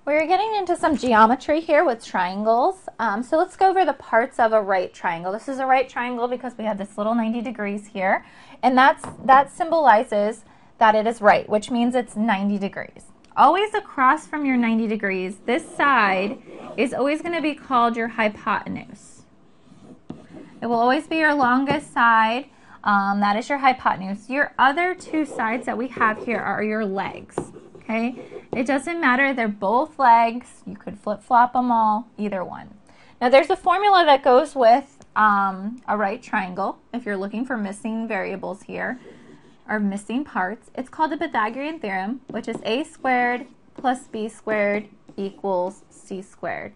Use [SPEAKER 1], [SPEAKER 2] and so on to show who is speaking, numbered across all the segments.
[SPEAKER 1] We're getting into some geometry here with triangles. So let's go over the parts of a right triangle. This is a right triangle because we have this little 90 degrees here, and that symbolizes that it is right, which means it's 90 degrees. Always across from your 90 degrees, this side is always going to be called your hypotenuse. It will always be your longest side. That is your hypotenuse. Your other two sides that we have here are your legs. Okay, it doesn't matter, they're both legs. You could flip-flop them all, either one. Now there's a formula that goes with a right triangle if you're looking for missing variables here, or missing parts. It's called the Pythagorean Theorem, which is a squared plus b squared equals c squared.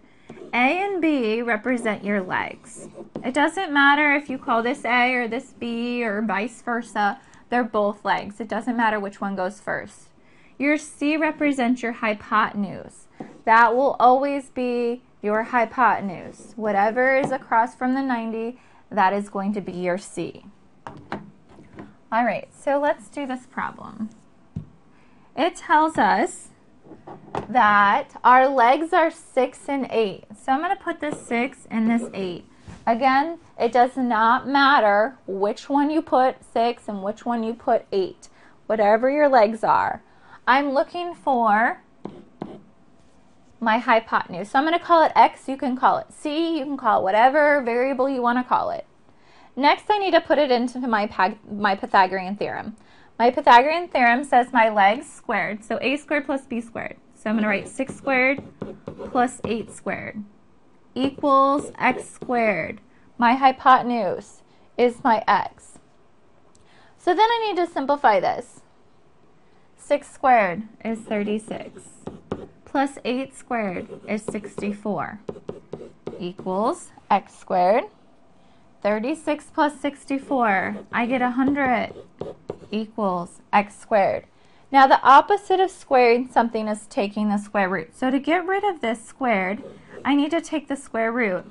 [SPEAKER 1] A and b represent your legs. It doesn't matter if you call this A or this B or vice versa, they're both legs. It doesn't matter which one goes first. Your C represents your hypotenuse. That will always be your hypotenuse. Whatever is across from the 90, that is going to be your C. All right, so let's do this problem. It tells us that our legs are 6 and 8. So I'm going to put this 6 and this 8. Again, it does not matter which one you put 6 and which one you put 8. Whatever your legs are. I'm looking for my hypotenuse. So I'm going to call it X, you can call it C, you can call it whatever variable you want to call it. Next, I need to put it into my Pythagorean theorem. My Pythagorean theorem says my legs squared, so a squared plus b squared. So I'm going to write 6 squared plus 8 squared equals x squared. My hypotenuse is my x. So then I need to simplify this. 6 squared is 36, plus 8 squared is 64, equals x squared. 36 plus 64, I get 100, equals x squared. Now the opposite of squaring something is taking the square root. So to get rid of this squared, I need to take the square root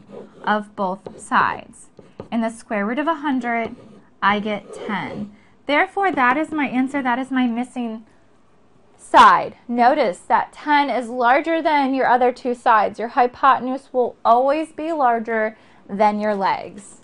[SPEAKER 1] of both sides. In the square root of 100, I get 10. Therefore, that is my answer. That is my missing side. Notice that 10 is larger than your other two sides. Your hypotenuse will always be larger than your legs.